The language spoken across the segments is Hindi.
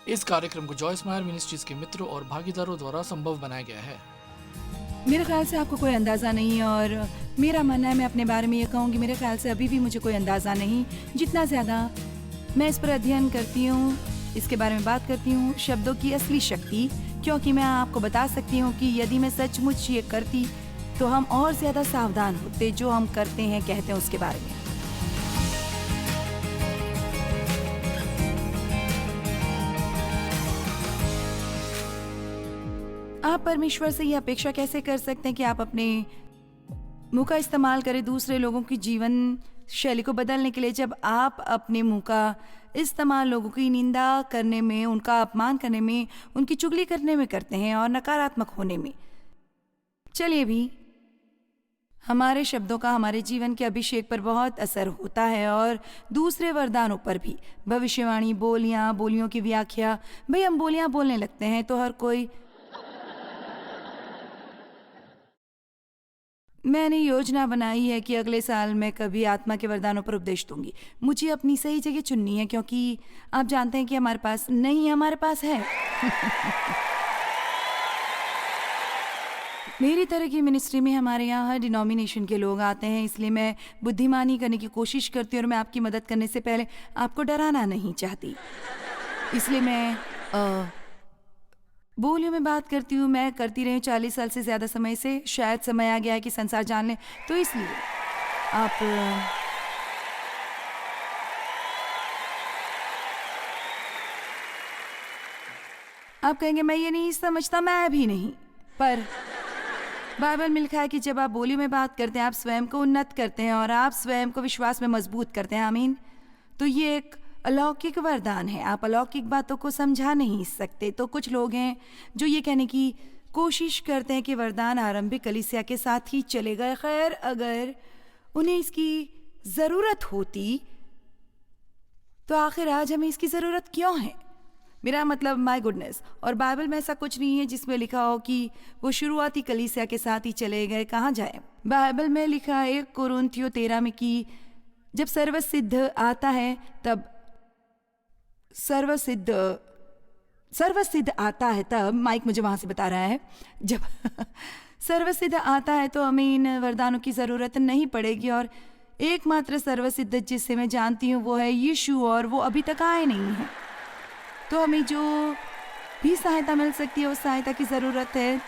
इस कार्यक्रम को जॉयस मायर मिनिस्ट्रीज के मित्रों और भागीदारों द्वारा संभव बनाया गया है। मेरे ख्याल से आपको कोई अंदाज़ा नहीं है, और मेरा मानना है, मैं अपने बारे में ये कहूँगी, मेरे ख्याल से अभी भी मुझे कोई अंदाज़ा नहीं। जितना ज़्यादा मैं इस पर अध्ययन करती हूँ, इसके बारे में बात करती हूँ, शब्दों की असली शक्ति, क्योंकि मैं आपको बता सकती हूँ कि यदि मैं सचमुच ये करती तो हम और ज़्यादा सावधान होते जो हम करते हैं, कहते हैं उसके बारे में। आप परमेश्वर से ये अपेक्षा कैसे कर सकते हैं कि आप अपने मुंह का इस्तेमाल करें दूसरे लोगों की जीवन शैली को बदलने के लिए, जब आप अपने मुंह का इस्तेमाल लोगों की निंदा करने में, उनका अपमान करने में, उनकी चुगली करने में करते हैं और नकारात्मक होने में। चलिए भी, हमारे शब्दों का हमारे जीवन के अभिषेक पर बहुत असर होता है और दूसरे वरदानों पर भी। भविष्यवाणी, बोलियों की व्याख्या। भाई, हम बोलियां बोलने लगते हैं तो हर कोई, मैंने योजना बनाई है कि अगले साल मैं कभी आत्मा के वरदानों पर उपदेश दूंगी। मुझे अपनी सही जगह चुननी है, क्योंकि आप जानते हैं कि हमारे पास नहीं, हमारे पास है। मेरी तरह की मिनिस्ट्री में हमारे यहाँ हर डिनोमिनेशन के लोग आते हैं, इसलिए मैं बुद्धिमानी करने की कोशिश करती हूँ और मैं आपकी मदद करने से पहले आपको डराना नहीं चाहती। इसलिए मैं बोलियों में बात करती हूँ। मैं करती रही हूँ 40 साल से ज़्यादा समय से। शायद समय आ गया है कि संसार जान ले, तो इसलिए आप कहेंगे मैं ये नहीं समझता, मैं भी नहीं, पर बाइबल में लिखा है कि जब आप बोलियों में बात करते हैं, आप स्वयं को उन्नत करते हैं और आप स्वयं को विश्वास में मजबूत करते हैं। आमीन। तो ये एक अलौकिक वरदान है। आप अलौकिक बातों को समझा नहीं सकते। तो कुछ लोग हैं जो ये कहने की कोशिश करते हैं कि वरदान आरंभिक कलीसिया के साथ ही चलेगा। खैर, अगर उन्हें इसकी ज़रूरत होती तो आखिर आज हमें इसकी ज़रूरत क्यों है? मेरा मतलब, माय गुडनेस। और बाइबल में ऐसा कुछ नहीं है जिसमें लिखा हो कि वो शुरुआती कलीसिया के साथ ही चले गए। कहाँ जाए? बाइबल में लिखा है 1 कुरिन्थियों 13 में कि जब सर्वसिद्ध आता है तब सर्वसिद्ध आता है तब, माइक मुझे वहां से बता रहा है, जब सर्वसिद्ध आता है तो हमें इन वरदानों की ज़रूरत नहीं पड़ेगी। और एकमात्र सर्वसिद्ध जिससे मैं जानती हूँ वो है यीशु, और वो अभी तक आए नहीं हैं। तो हमें जो भी सहायता मिल सकती है उस सहायता की ज़रूरत है।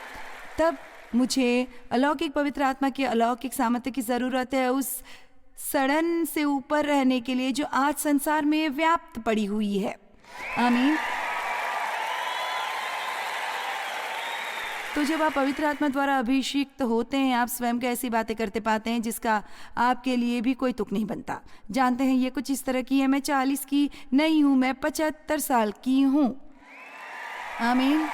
तब मुझे अलौकिक पवित्र आत्मा की अलौकिक सामर्थ्य की ज़रूरत है, उस सड़न से ऊपर रहने के लिए जो आज संसार में व्याप्त पड़ी हुई है। आमीन। तो जब आप पवित्र आत्मा द्वारा अभिषिक्त होते हैं, आप स्वयं को ऐसी बातें करते पाते हैं जिसका आपके लिए भी कोई तुक नहीं बनता। जानते हैं, ये कुछ इस तरह की है, मैं 40 की नहीं हूं, मैं 75 साल की हूं। आमीन।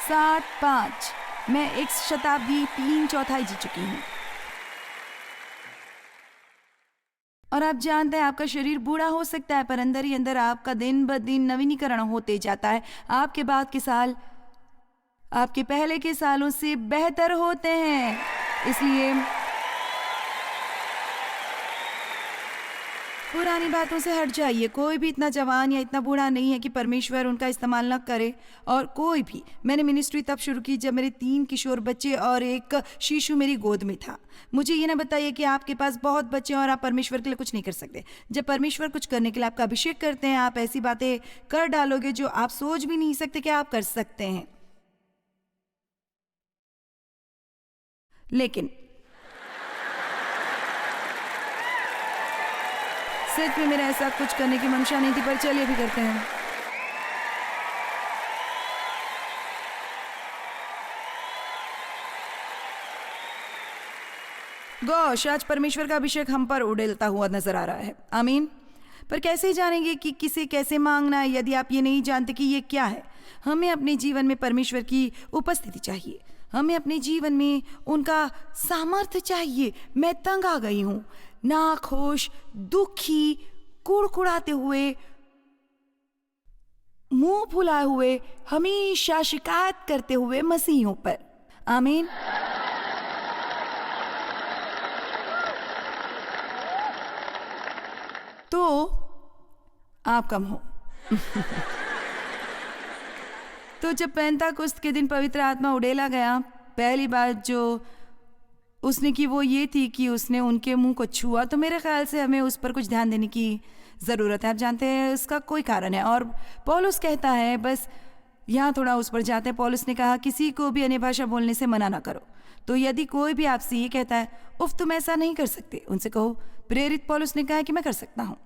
7-5, मैं 1 शताब्दी 3/4 जी चुकी हूं। और आप जानते हैं, आपका शरीर बूढ़ा हो सकता है, पर अंदर ही अंदर आपका दिन ब दिन नवीनीकरण होते जाता है। आपके बाद के साल आपके पहले के सालों से बेहतर होते हैं। इसलिए पुरानी बातों से हट जाइए। कोई भी इतना जवान या इतना बूढ़ा नहीं है कि परमेश्वर उनका इस्तेमाल न करे। और कोई भी, मैंने मिनिस्ट्री तब शुरू की जब मेरे 3 किशोर बच्चे और एक शिशु मेरी गोद में था। मुझे ये ना बताइए कि आपके पास बहुत बच्चे और आप परमेश्वर के लिए कुछ नहीं कर सकते। जब परमेश्वर कुछ करने के लिए आपका अभिषेक करते हैं, आप ऐसी बातें कर डालोगे जो आप सोच भी नहीं सकते कि आप कर सकते हैं। लेकिन सच में मेरा ऐसा कुछ करने की मंशा नहीं थी, पर चलिए भी करते हैं। गॉश, आज परमेश्वर का अभिषेक हम पर उड़ेलता हुआ नजर आ रहा है। आमीन। पर कैसे जानेंगे कि किसे कैसे मांगना है यदि आप ये नहीं जानते कि ये क्या है? हमें अपने जीवन में परमेश्वर की उपस्थिति चाहिए। हमें अपने जीवन में उनका सामर्थ्य चाहिए। मैं तंग आ गई हूँ, नाखुश, दुखी, कुड़कुड़ाते हुए, मुंह फुलाए हुए, हमेशा शिकायत करते हुए मसीहों पर। आमीन। तो आप कम हो। तो जब पेंताकुस्त के दिन पवित्र आत्मा उड़ेला गया, पहली बात जो उसने की वो ये थी कि उसने उनके मुंह को छुआ। तो मेरे ख्याल से हमें उस पर कुछ ध्यान देने की ज़रूरत है। आप जानते हैं इसका कोई कारण है। और पौलुस कहता है, बस यहाँ थोड़ा उस पर जाते हैं। पौलुस ने कहा किसी को भी अन्य भाषा बोलने से मना ना करो। तो यदि कोई भी आपसे ये कहता है उफ तुम ऐसा नहीं कर सकते, उनसे कहो प्रेरित पौलुस ने कहा कि मैं कर सकता हूँ।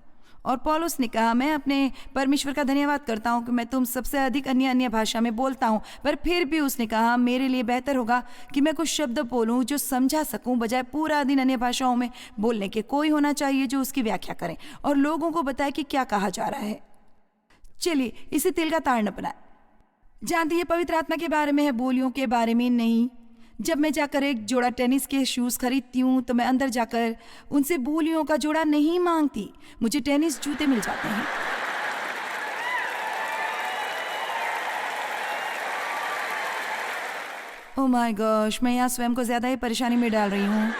और पौलुस ने कहा मैं अपने परमेश्वर का धन्यवाद करता हूँ कि मैं तुम सबसे अधिक अन्य भाषा में बोलता हूँ, पर फिर भी उसने कहा मेरे लिए बेहतर होगा कि मैं कुछ शब्द बोलूँ जो समझा सकूँ, बजाय पूरा दिन अन्य भाषाओं में बोलने के। कोई होना चाहिए जो उसकी व्याख्या करें और लोगों को बताए कि क्या कहा जा रहा है। चलिए इसे तिल का ताड़ न बनाए। जानती है पवित्र आत्मा के बारे में है, बोलियों के बारे में नहीं। जब मैं जाकर एक जोड़ा टेनिस के शूज़ खरीदती हूँ तो मैं अंदर जाकर उनसे बोलियों का जोड़ा नहीं मांगती, मुझे टेनिस जूते मिल जाते हैं। ओह माय गॉश, मैं यहाँ स्वयं को ज़्यादा ही परेशानी में डाल रही हूँ।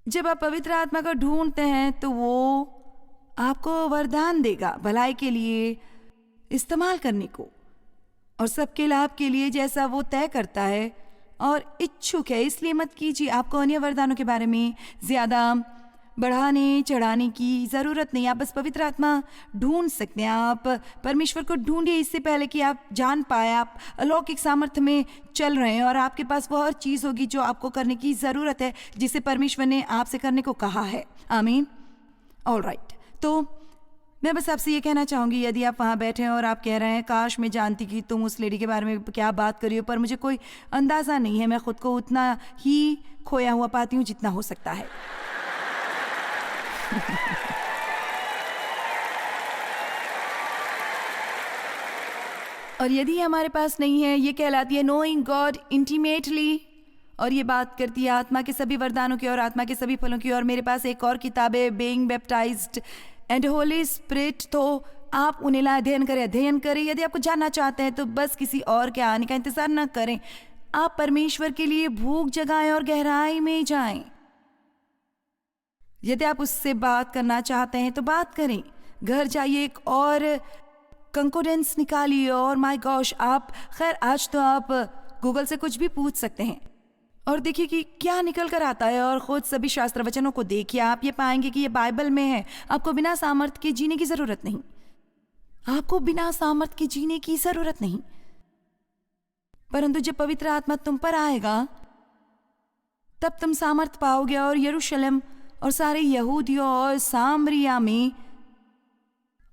जब आप पवित्र आत्मा को ढूंढते हैं तो वो आपको वरदान देगा भलाई के लिए इस्तेमाल करने को और सबके लाभ के लिए, जैसा वो तय करता है और इच्छुक है। इसलिए मत कीजिए। आपको अन्य वरदानों के बारे में ज़्यादा बढ़ाने चढ़ाने की ज़रूरत नहीं। आप बस पवित्र आत्मा ढूंढ सकते हैं। आप परमेश्वर को ढूंढिए इससे पहले कि आप जान पाए आप अलौकिक सामर्थ्य में चल रहे हैं और आपके पास वो हर चीज़ होगी जो आपको करने की ज़रूरत है, जिसे परमेश्वर ने आपसे करने को कहा है। आमीन। All right. तो मैं बस आपसे ये कहना चाहूँगी, यदि आप वहाँ बैठे हैं और आप कह रहे हैं काश मैं जानती कि तुम उस लेडी के बारे में क्या बात कर रही हो, पर मुझे कोई अंदाज़ा नहीं है, मैं खुद को उतना ही खोया हुआ पाती हूँ जितना हो सकता है। और यदि हमारे पास नहीं है, ये कहलाती है नोइंग गॉड इंटीमेटली, और ये बात करती है आत्मा के सभी वरदानों की और आत्मा के सभी फलों की। और मेरे पास एक और किताब है, being baptised and Holi spirit. तो आप उन्हें अध्ययन करें। यदि आपको जानना चाहते हैं तो बस किसी और के आने का इंतज़ार न करें। आप परमेश्वर के लिए भूख जगाएं और गहराई में जाएं। यदि आप उससे बात करना चाहते हैं तो बात करें। घर जाइए, एक और कंकोडेंस निकालिए और माय गॉश, आप खैर आज तो आप गूगल से कुछ भी पूछ सकते हैं और देखिए कि क्या निकल कर आता है और खुद सभी शास्त्र वचनों को देखिए। आप ये पाएंगे कि ये बाइबल में है। आपको बिना सामर्थ्य के जीने की ज़रूरत नहीं। आपको बिना सामर्थ्य के जीने की ज़रूरत नहीं। परंतु जब पवित्र आत्मा तुम पर आएगा तब तुम सामर्थ्य पाओगे और यरूशलेम और सारे यहूदियों और सामरिया में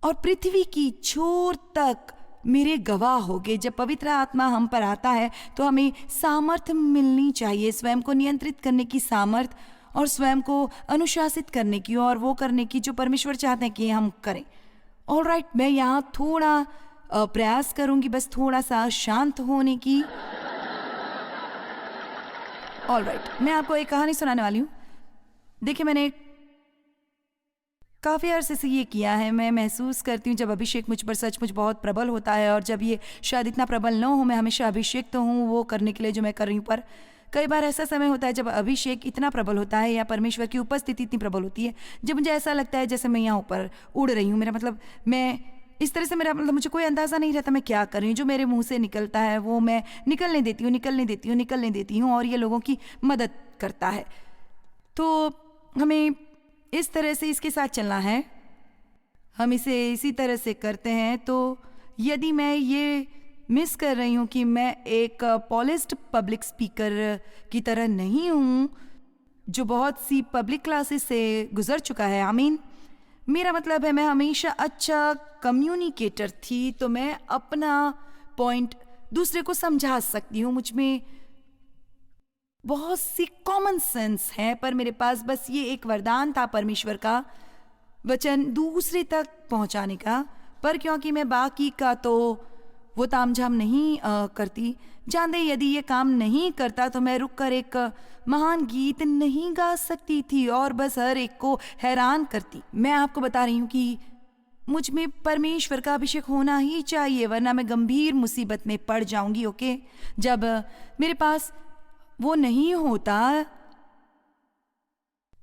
और पृथ्वी की छोर तक मेरे गवाह होगे। जब पवित्र आत्मा हम पर आता है तो हमें सामर्थ्य मिलनी चाहिए, स्वयं को नियंत्रित करने की सामर्थ्य और स्वयं को अनुशासित करने की और वो करने की जो परमेश्वर चाहते हैं कि हम करें। ऑल राइट, मैं यहाँ थोड़ा प्रयास करूँगी, बस थोड़ा सा शांत होने की। ऑल राइट, मैं आपको एक कहानी सुनाने वाली हूँ। देखिए, मैंने काफ़ी अर्से से ये किया है। मैं महसूस करती हूँ जब अभिषेक मुझ पर सचमुच बहुत प्रबल होता है, और जब ये शायद इतना प्रबल न हो, मैं हमेशा अभिषेक तो हूँ वो करने के लिए जो मैं कर रही हूँ, पर कई बार ऐसा समय होता है जब अभिषेक इतना प्रबल होता है या परमेश्वर की उपस्थिति इतनी प्रबल होती है जब मुझे ऐसा लगता है जैसे मैं यहाँ ऊपर उड़ रही हूँ। मेरा मतलब मैं इस तरह से, मेरा मतलब मुझे कोई अंदाज़ा नहीं रहता मैं क्या कर रही हूँ। जो मेरे मुंह से निकलता है वो मैं निकलने देती हूँ और ये लोगों की मदद करता है। तो हमें इस तरह से इसके साथ चलना है। हम इसे इसी तरह से करते हैं। तो यदि मैं ये मिस कर रही हूँ कि मैं एक पॉलिश्ड पब्लिक स्पीकर की तरह नहीं हूँ जो बहुत सी पब्लिक क्लासेस से गुजर चुका है। आमीन। मेरा मतलब है मैं हमेशा अच्छा कम्युनिकेटर थी, तो मैं अपना पॉइंट दूसरे को समझा सकती हूँ। मुझ में बहुत सी कॉमन सेंस है, पर मेरे पास बस ये एक वरदान था परमेश्वर का वचन दूसरे तक पहुंचाने का। पर क्योंकि मैं बाकी का तो वो तामझाम नहीं करती, जानते यदि ये काम नहीं करता तो मैं रुककर एक महान गीत नहीं गा सकती थी और बस हर एक को हैरान करती। मैं आपको बता रही हूँ कि मुझ में परमेश्वर का अभिषेक होना ही चाहिए, वरना मैं गंभीर मुसीबत में पड़ जाऊंगी। ओके, जब मेरे पास वो नहीं होता,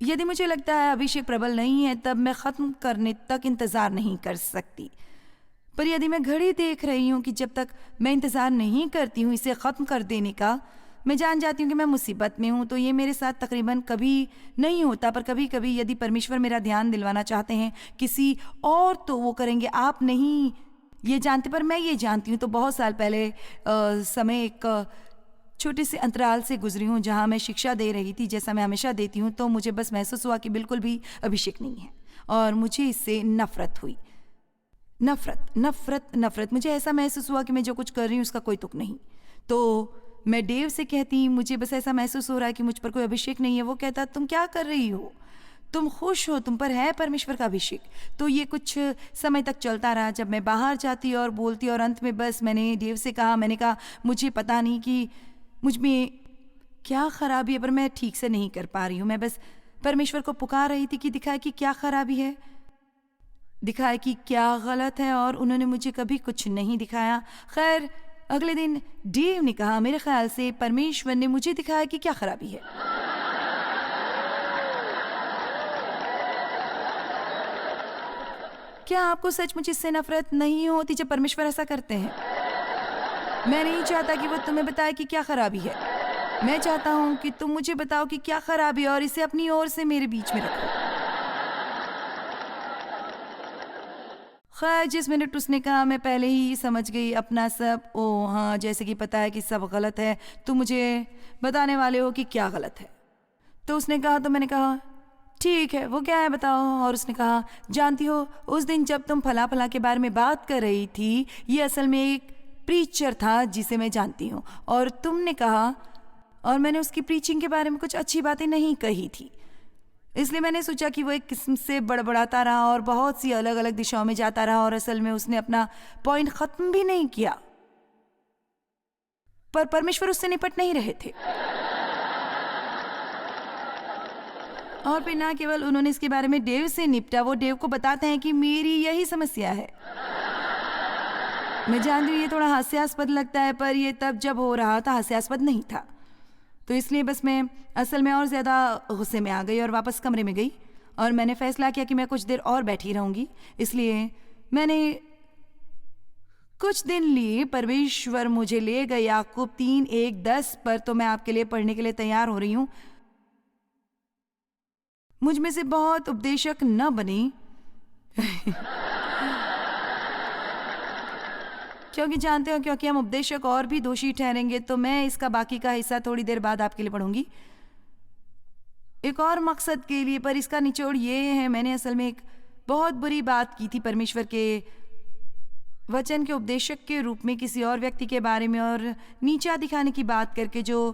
यदि मुझे लगता है अभिषेक प्रबल नहीं है, तब मैं ख़त्म करने तक इंतज़ार नहीं कर सकती। पर यदि मैं घड़ी देख रही हूँ कि जब तक मैं इंतज़ार नहीं करती हूँ इसे ख़त्म कर देने का, मैं जान जाती हूँ कि मैं मुसीबत में हूँ। तो ये मेरे साथ तकरीबन कभी नहीं होता, पर कभी कभी यदि परमेश्वर मेरा ध्यान दिलवाना चाहते हैं किसी और तो वो करेंगे, आप नहीं ये जानते पर मैं ये जानती हूँ। तो बहुत साल पहले समय एक छोटे से अंतराल से गुजरी हूँ जहाँ मैं शिक्षा दे रही थी, जैसा मैं हमेशा देती हूँ। तो मुझे बस महसूस हुआ कि बिल्कुल भी अभिषेक नहीं है और मुझे इससे नफ़रत हुई। नफ़रत नफ़रत नफ़रत, मुझे ऐसा महसूस हुआ कि मैं जो कुछ कर रही हूँ उसका कोई तुक नहीं। तो मैं डेव से कहती, मुझे बस ऐसा महसूस हो रहा है कि मुझ पर कोई अभिषेक नहीं है। वो कहता, तुम क्या कर रही हो, तुम खुश हो, तुम पर है परमेश्वर का अभिषेक। तो ये कुछ समय तक चलता रहा, जब मैं बाहर जाती और बोलती, और अंत में बस मैंने डेव से कहा, मैंने कहा मुझे पता नहीं कि मुझ में क्या खराबी है, पर मैं ठीक से नहीं कर पा रही हूँ। मैं बस परमेश्वर को पुकार रही थी कि दिखाए कि क्या खराबी है, दिखाए कि क्या गलत है, और उन्होंने मुझे कभी कुछ नहीं दिखाया। खैर अगले दिन डेव ने कहा, मेरे ख्याल से परमेश्वर ने मुझे दिखाया कि क्या खराबी है। क्या आपको सचमुच इससे नफरत नहीं होती जब परमेश्वर ऐसा करते हैं? मैं नहीं चाहता कि वो तुम्हें बताए कि क्या खराबी है। मैं चाहता हूँ कि तुम मुझे बताओ कि क्या खराबी है और इसे अपनी ओर से मेरे बीच में रखो। खैर जिस मिनट उसने कहा मैं पहले ही समझ गई अपना सब। ओ हाँ, जैसे कि पता है कि सब गलत है, तुम मुझे बताने वाले हो कि क्या गलत है। तो उसने कहा, तो मैंने कहा ठीक है, वो क्या है बताओ। और उसने कहा, जानती हो उस दिन जब तुम फला फला के बारे में बात कर रही थी, ये असल में एक प्रीचर था जिसे मैं जानती हूँ, और तुमने कहा, और मैंने उसकी प्रीचिंग के बारे में कुछ अच्छी बातें नहीं कही थी, इसलिए मैंने सोचा कि वो एक किस्म से बड़बड़ाता रहा और बहुत सी अलग अलग दिशाओं में जाता रहा, और असल में उसने अपना पॉइंट खत्म भी नहीं किया। पर परमेश्वर उससे निपट नहीं रहे थे। और फिर ना केवल उन्होंने इसके बारे में डेव से निपटा, वो डेव को बताते हैं कि मेरी यही समस्या है। मैं जानती हूँ ये थोड़ा हास्यास्पद लगता है, पर ये तब जब हो रहा था हास्यास्पद नहीं था। तो इसलिए बस मैं असल में और ज़्यादा गुस्से में आ गई और वापस कमरे में गई, और मैंने फैसला किया कि मैं कुछ देर और बैठी रहूँगी। इसलिए मैंने कुछ दिन लिए। परमेश्वर मुझे ले गए याकूब 3:1-10 पर। तो मैं आपके लिए पढ़ने के लिए तैयार हो रही हूँ। मुझ में से बहुत उपदेशक न बने क्योंकि जानते हो, क्योंकि हम उपदेशक और भी दोषी ठहरेंगे। तो मैं इसका बाकी का हिस्सा थोड़ी देर बाद आपके लिए पढ़ूंगी एक और मकसद के लिए। पर इसका निचोड़ ये है, मैंने असल में एक बहुत बुरी बात की थी परमेश्वर के वचन के उपदेशक के रूप में किसी और व्यक्ति के बारे में, और नीचा दिखाने की बात करके जो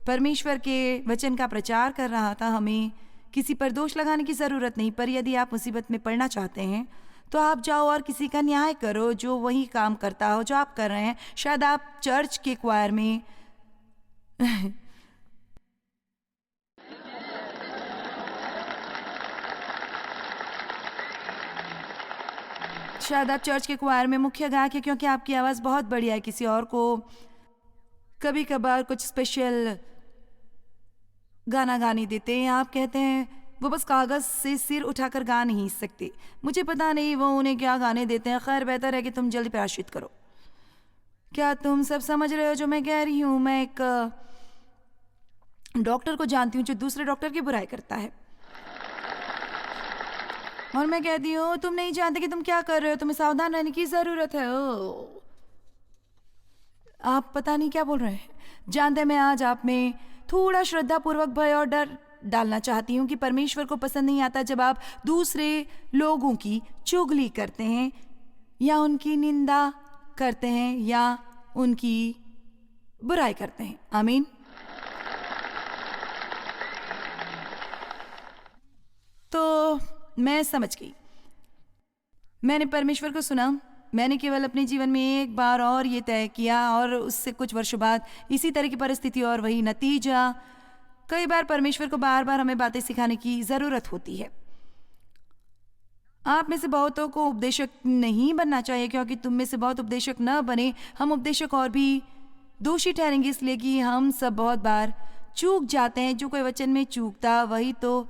परमेश्वर के वचन का प्रचार कर रहा था। हमें किसी पर दोष लगाने की ज़रूरत नहीं, पर यदि आप मुसीबत में पड़ना चाहते हैं तो आप जाओ और किसी का न्याय करो जो वही काम करता हो जो आप कर रहे हैं। शायद आप चर्च के क्वायर में शायद आप चर्च के क्वायर में मुख्य गायक है क्योंकि आपकी आवाज़ बहुत बढ़िया है। किसी और को कभी कभार कुछ स्पेशल गाना गाने देते हैं। आप कहते हैं वो बस कागज़ से सिर उठाकर गा नहीं सकते। मुझे पता नहीं वो उन्हें क्या गाने देते हैं। खैर बेहतर है कि तुम जल्दी प्रायश्चित करो। क्या तुम सब समझ रहे हो जो मैं कह रही हूँ? मैं एक डॉक्टर को जानती हूँ जो दूसरे डॉक्टर की बुराई करता है, और मैं कहती हूँ तुम नहीं जानते कि तुम क्या कर रहे हो, तुम्हें सावधान रहने की ज़रूरत है। ओ आप पता नहीं क्या बोल रहे हैं। जानते हैं, मैं आज आप में थोड़ा श्रद्धापूर्वक भय और डर डालना चाहती हूँ कि परमेश्वर को पसंद नहीं आता जब आप दूसरे लोगों की चुगली करते हैं या उनकी निंदा करते हैं या उनकी बुराई करते हैं। आमीन। तो मैं समझ गई। मैंने परमेश्वर को सुना। मैंने केवल अपने जीवन में एक बार और ये तय किया, और उससे कुछ वर्षों बाद इसी तरह की परिस्थिति और वही नतीजा। कई बार परमेश्वर को बार बार हमें बातें सिखाने की ज़रूरत होती है। आप में से बहुतों को उपदेशक नहीं बनना चाहिए, क्योंकि तुम में से बहुत उपदेशक न बने। हम उपदेशक और भी दोषी ठहरेंगे, इसलिए कि हम सब बहुत बार चूक जाते हैं। जो कोई वचन में चूकता वही तो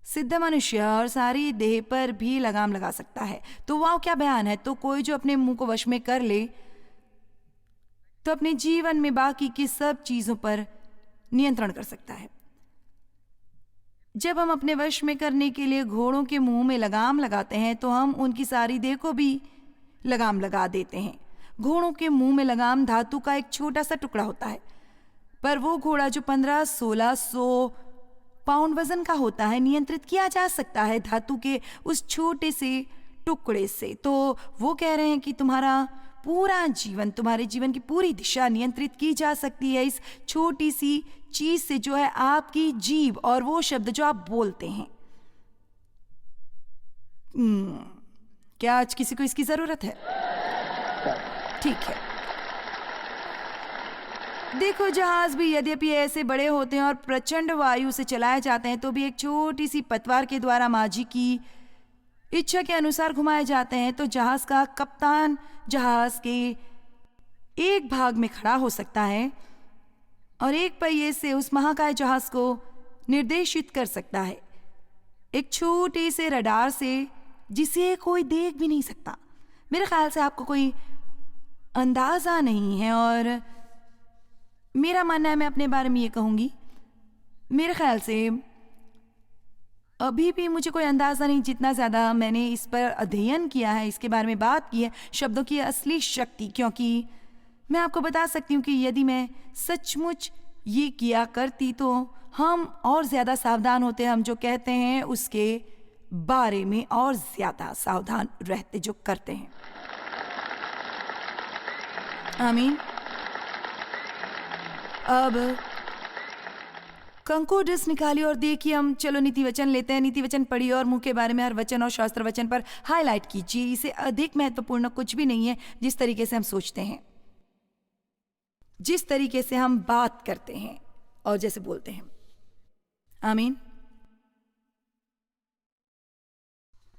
सिद्ध मनुष्य और सारी देह पर भी लगाम लगा सकता है। तो वाह क्या बयान है। तो कोई जो अपने मुंह को वश में कर ले तो अपने जीवन में बाकी की सब चीजों पर नियंत्रण कर सकता है। जब हम अपने वश में करने के लिए घोड़ों के मुंह में लगाम लगाते हैं तो हम उनकी सारी देह को भी लगाम लगा देते हैं। घोड़ों के मुंह में लगाम धातु का एक छोटा सा टुकड़ा होता है, पर वो घोड़ा जो 1500-1600 पाउंड वजन का होता है नियंत्रित किया जा सकता है धातु के उस छोटे से टुकड़े से। तो वो कह रहे हैं कि तुम्हारा पूरा जीवन, तुम्हारे जीवन की पूरी दिशा नियंत्रित की जा सकती है इस छोटी सी चीज से जो है आपकी जीभ और वो शब्द जो आप बोलते हैं। क्या आज किसी को इसकी जरूरत है? ठीक है। देखो, जहाज भी यद्यपि ऐसे बड़े होते हैं और प्रचंड वायु से चलाए जाते हैं तो भी एक छोटी सी पतवार के द्वारा माझी की इच्छा के अनुसार घुमाए जाते हैं। तो जहाज का कप्तान जहाज के एक भाग में खड़ा हो सकता है और एक पहिए से उस महाकाय जहाज को निर्देशित कर सकता है एक छोटे से रडार से जिसे कोई देख भी नहीं सकता। मेरे ख्याल से आपको कोई अंदाजा नहीं है, और मेरा मानना है, मैं अपने बारे में ये कहूंगी, मेरे ख्याल से अभी भी मुझे कोई अंदाजा नहीं, जितना ज़्यादा मैंने इस पर अध्ययन किया है, इसके बारे में बात की है, शब्दों की असली शक्ति। क्योंकि मैं आपको बता सकती हूँ कि यदि मैं सचमुच ये किया करती तो हम और ज़्यादा सावधान होते, हम जो कहते हैं उसके बारे में और ज़्यादा सावधान रहते जो करते हैं। आमीन। अब कंकोडस निकाली और देखिए, हम चलो नीति वचन लेते हैं। नीति वचन पढ़िए और मुंह के बारे में हर वचन और शास्त्र वचन पर हाईलाइट कीजिए। इसे अधिक महत्वपूर्ण कुछ भी नहीं है जिस तरीके से हम सोचते हैं, जिस तरीके से हम बात करते हैं और जैसे बोलते हैं। आमीन।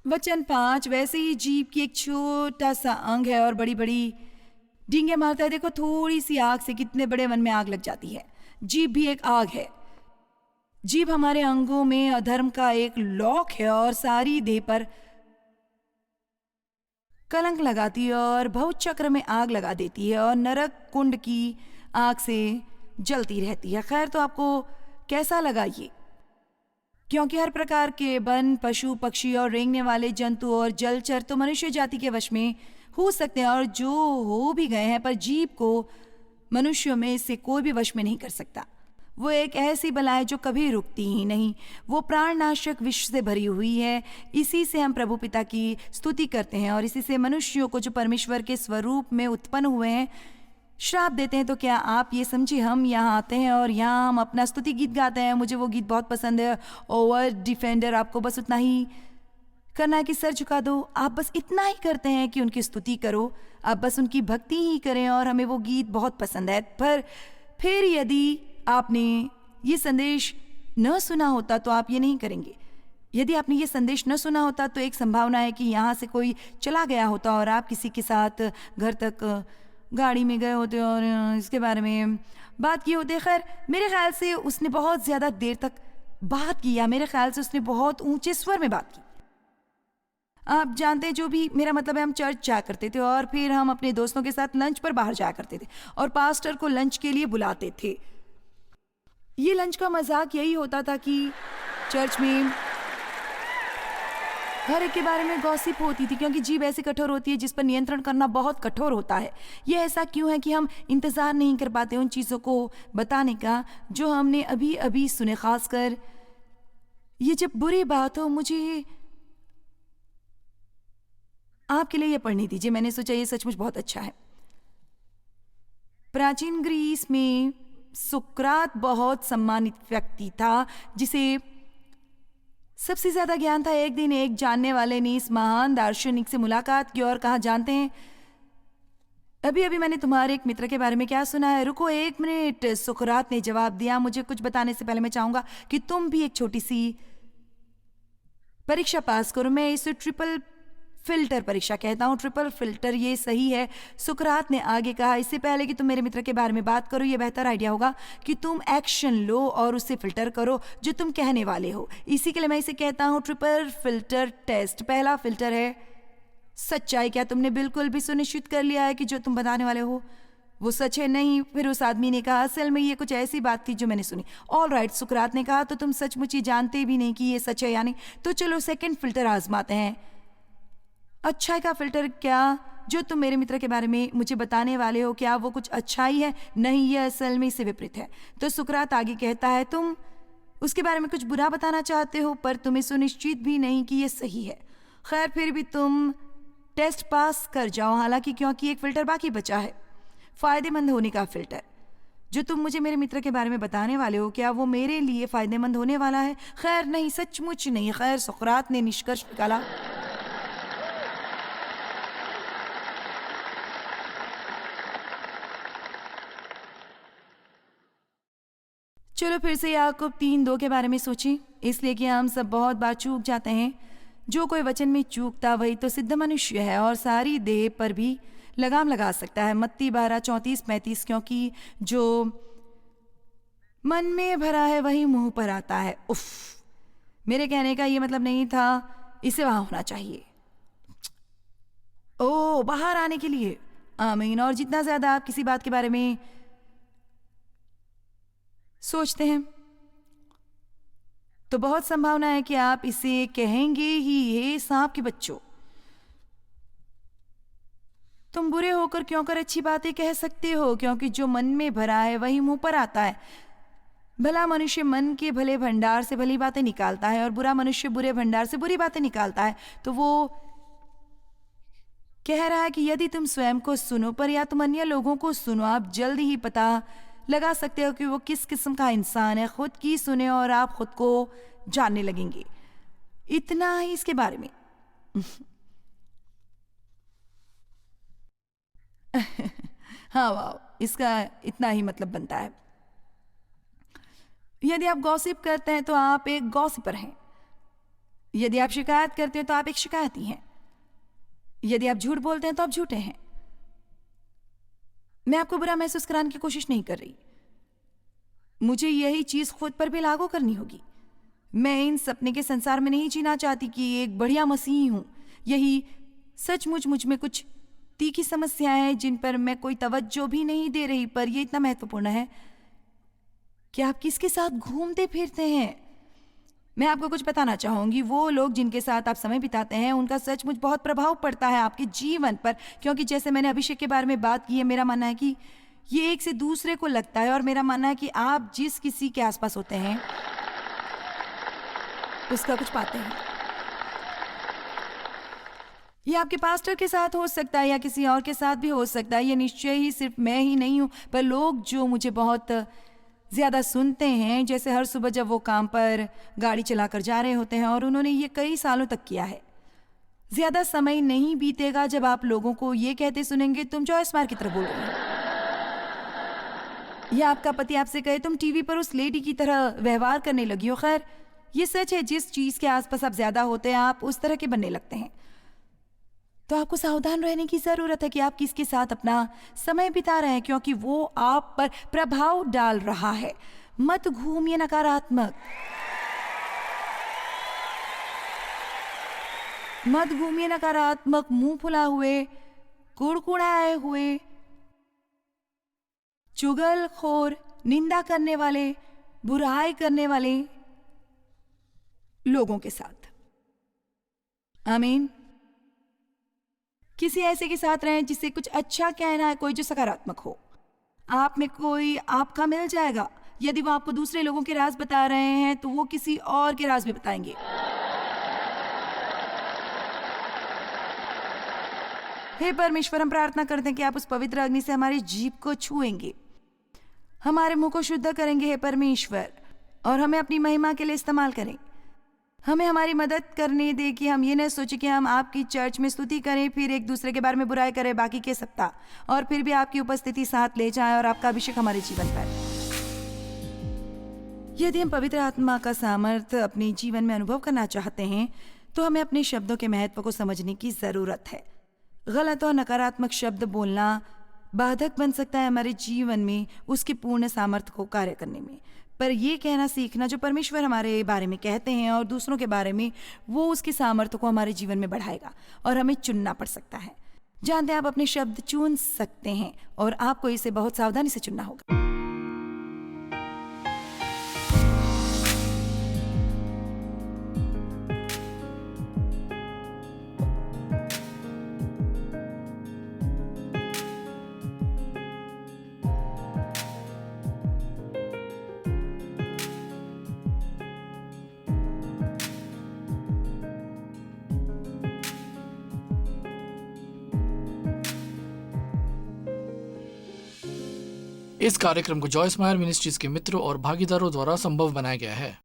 वचन 5, वैसे ही जीभ की एक छोटा सा अंग है और बड़ी बड़ी डींगे मारता है। देखो, थोड़ी सी आग से कितने बड़े वन में आग लग जाती है। जीभ भी एक आग है। जीभ हमारे अंगों में अधर्म का एक लॉक है और सारी देह पर कलंक लगाती है और बहुत चक्र में आग लगा देती है और नरक कुंड की आग से जलती रहती है। खैर, तो आपको कैसा लगा ये? क्योंकि हर प्रकार के वन, पशु, पक्षी और रेंगने वाले जंतु और जलचर तो मनुष्य जाति के वश में हो सकते हैं और जो हो भी गए हैं, पर जीभ को मनुष्यों में से कोई भी वश में नहीं कर सकता। वो एक ऐसी बला है जो कभी रुकती ही नहीं। वो प्राणनाशक विष से भरी हुई है। इसी से हम प्रभु पिता की स्तुति करते हैं और इसी से मनुष्यों को जो परमेश्वर के स्वरूप में उत्पन्न हुए हैं श्राप देते हैं। तो क्या आप ये समझिए, हम यहाँ आते हैं और यहाँ हम अपना स्तुति गीत गाते हैं। मुझे वो गीत बहुत पसंद है, ओवर डिफेंडर। आपको बस उतना ही करना है कि सर झुका दो। आप बस इतना ही करते हैं कि उनकी स्तुति करो, आप बस उनकी भक्ति ही करें, और हमें वो गीत बहुत पसंद है। पर फिर यदि आपने ये संदेश न सुना होता तो आप ये नहीं करेंगे। यदि आपने ये संदेश न सुना होता तो एक संभावना है कि यहाँ से कोई चला गया होता और आप किसी के साथ घर तक गाड़ी में गए होते और इसके बारे में बात किए होते। खैर, मेरे ख्याल से उसने बहुत ज़्यादा देर तक बात किया। मेरे ख्याल से उसने बहुत ऊंचे स्वर में बात की। आप जानते हैं, जो भी मेरा मतलब है, हम चर्च जाया करते थे और फिर हम अपने दोस्तों के साथ लंच पर बाहर जाया करते थे और पास्टर को लंच के लिए बुलाते थे। ये लंच का मजाक यही होता था कि चर्च में हर एक के बारे में गॉसिप होती थी, क्योंकि जीभ ऐसी कठोर होती है जिस पर नियंत्रण करना बहुत कठोर होता है। ये ऐसा क्यों है कि हम इंतज़ार नहीं कर पाते उन चीज़ों को बताने का जो हमने अभी अभी सुने। खासकर ये जब बुरी बात हो। मुझे आपके लिए ये पढ़नी दीजिए, मैंने सोचा ये सचमुच बहुत अच्छा है। प्राचीन ग्रीस में सुकरात बहुत सम्मानित व्यक्ति था जिसे सबसे ज्यादा ज्ञान था। एक दिन एक जानने वाले ने इस महान दार्शनिक से मुलाकात की और कहा, जानते हैं, अभी अभी मैंने तुम्हारे एक मित्र के बारे में क्या सुना है। रुको एक मिनट, सुकरात ने जवाब दिया। मुझे कुछ बताने से पहले मैं चाहूंगा कि तुम भी एक छोटी सी परीक्षा पास करो। मैं इसे ट्रिपल फिल्टर परीक्षा कहता हूँ, ट्रिपल फिल्टर, ये सही है। सुकरात ने आगे कहा, इससे पहले कि तुम मेरे मित्र के बारे में बात करो, ये बेहतर आइडिया होगा कि तुम एक्शन लो और उससे फिल्टर करो जो तुम कहने वाले हो। इसी के लिए मैं इसे कहता हूँ ट्रिपल फिल्टर टेस्ट। पहला फिल्टर है सच्चाई। क्या तुमने बिल्कुल भी सुनिश्चित कर लिया है कि जो तुम बताने वाले हो वो सच है? नहीं। फिर उस आदमी ने कहा, असल में ये कुछ ऐसी बात थी जो मैंने सुनी। ऑल राइट, सुकरात ने कहा, तो तुम सचमुच ही जानते भी नहीं कि ये सच है या नहीं। तो चलो सेकंड फिल्टर आजमाते हैं। अच्छाई का फिल्टर। क्या जो तुम मेरे मित्र के बारे में मुझे बताने वाले हो, क्या वो कुछ अच्छाई है? नहीं, ये असल में इससे विपरीत है। तो सुकरात आगे कहता है, तुम उसके बारे में कुछ बुरा बताना चाहते हो पर तुम्हें सुनिश्चित भी नहीं कि ये सही है। खैर, फिर भी तुम टेस्ट पास कर जाओ, हालांकि क्योंकि एक फिल्टर बाकी बचा है, फायदेमंद होने का फिल्टर। जो तुम मुझे मेरे मित्र के बारे में बताने वाले हो, क्या वो मेरे लिए फायदेमंद होने वाला है? खैर नहीं, सचमुच नहीं। खैर, सुकरात ने निष्कर्ष निकाला, चलो फिर से याकूब 3:2 के बारे में सोचें, इसलिए कि हम सब बहुत बार चूक जाते हैं। जो कोई वचन में चूकता वही तो सिद्ध मनुष्य है और सारी देह पर भी लगाम लगा सकता है। मत्ती 12:34-35, क्योंकि जो मन में भरा है वही मुंह पर आता है। उफ, मेरे कहने का ये मतलब नहीं था, इसे वहां होना चाहिए। ओ, बाहर आने के लिए। आमीन। और जितना ज्यादा आप किसी बात के बारे में सोचते हैं तो बहुत संभावना है कि आप इसे कहेंगे ही, हे सांप के बच्चों, तुम बुरे होकर क्यों कर अच्छी बातें कह सकते हो? क्योंकि जो मन में भरा है वही मुंह पर आता है। भला मनुष्य मन के भले भंडार से भली बातें निकालता है और बुरा मनुष्य बुरे भंडार से बुरी बातें निकालता है। तो वो कह रहा है कि यदि तुम स्वयं को सुनो पर या तुम अन्य लोगों को सुनो, आप जल्द ही पता लगा सकते हो कि वो किस किस्म का इंसान है। खुद की सुने और आप खुद को जानने लगेंगे। इतना ही इसके बारे में। हाँ, वाह, इसका इतना ही मतलब बनता है। यदि आप गॉसिप करते हैं तो आप एक गॉसिपर हैं। यदि आप शिकायत करते हैं तो आप एक शिकायती हैं। यदि आप झूठ बोलते हैं तो आप झूठे हैं। मैं आपको बुरा महसूस कराने की कोशिश नहीं कर रही। मुझे यही चीज खुद पर भी लागू करनी होगी। मैं इन सपने के संसार में नहीं जीना चाहती कि एक बढ़िया मसीही हूं। यही सचमुच मुझ में कुछ तीखी समस्याएं हैं जिन पर मैं कोई तवज्जो भी नहीं दे रही, पर यह इतना महत्वपूर्ण है कि आप किसके साथ घूमते फिरते हैं। मैं आपको कुछ बताना चाहूंगी, वो लोग जिनके साथ आप समय बिताते हैं उनका सचमुच बहुत प्रभाव पड़ता है आपके जीवन पर। क्योंकि जैसे मैंने अभिषेक के बारे में बात की है, मेरा मानना है कि ये एक से दूसरे को लगता है और मेरा मानना है कि आप जिस किसी के आसपास होते हैं उसका कुछ पाते हैं। ये आपके पास्टर के साथ हो सकता है या किसी और के साथ भी हो सकता है। ये निश्चय ही सिर्फ मैं ही नहीं हूं, पर लोग जो मुझे बहुत ज्यादा सुनते हैं, जैसे हर सुबह जब वो काम पर गाड़ी चलाकर जा रहे होते हैं, और उन्होंने ये कई सालों तक किया है। ज्यादा समय नहीं बीतेगा जब आप लोगों को ये कहते सुनेंगे, तुम जॉयस मार की तरह बोल रहे हो। या आपका पति आपसे कहे, तुम टीवी पर उस लेडी की तरह व्यवहार करने लगी हो। खैर, ये सच है, जिस चीज के आसपास आप ज्यादा होते हैं आप उस तरह के बनने लगते हैं। तो आपको सावधान रहने की जरूरत है कि आप किसके साथ अपना समय बिता रहे हैं, क्योंकि वो आप पर प्रभाव डाल रहा है। मत घूमिए नकारात्मक, मत घूमिए नकारात्मक, मुंह फुला हुए, कुड़कुड़ाए हुए, चुगलखोर, निंदा करने वाले, बुराई करने वाले लोगों के साथ। आमीन। किसी ऐसे के साथ रहें जिससे कुछ अच्छा कहना है, कोई जो सकारात्मक हो। आप में कोई आपका मिल जाएगा। यदि वो आपको दूसरे लोगों के राज बता रहे हैं तो वो किसी और के राज भी बताएंगे। हे परमेश्वर, हम प्रार्थना करते हैं कि आप उस पवित्र अग्नि से हमारी जीभ को छुएंगे, हमारे मुंह को शुद्ध करेंगे हे परमेश्वर, और हमें अपनी महिमा के लिए इस्तेमाल करें। हमें हमारी मदद करने दे कि हम ये न सोचें कि हम आपकी चर्च में स्तुति करें, फिर एक दूसरे के बारे में बुराई करें बाकी के सप्ताह, और फिर भी आपकी उपस्थिति साथ ले जाएं और आपका अभिषेक हमारे जीवन पर। यदि हम पवित्र आत्मा का सामर्थ्य अपने जीवन में अनुभव करना चाहते हैं तो हमें अपने शब्दों के महत्व को समझने की ज़रूरत है। गलत और नकारात्मक शब्द बोलना बाधक बन सकता है हमारे जीवन में उसके पूर्ण सामर्थ्य को कार्य करने में। पर यह कहना सीखना जो परमेश्वर हमारे बारे में कहते हैं और दूसरों के बारे में, वो उसके सामर्थ्य को हमारे जीवन में बढ़ाएगा और हमें चुनना पड़ सकता है। जानते हैं, आप अपने शब्द चुन सकते हैं और आपको इसे बहुत सावधानी से चुनना होगा। इस कार्यक्रम को जॉयस मायर मिनिस्ट्रीज के मित्रों और भागीदारों द्वारा संभव बनाया गया है।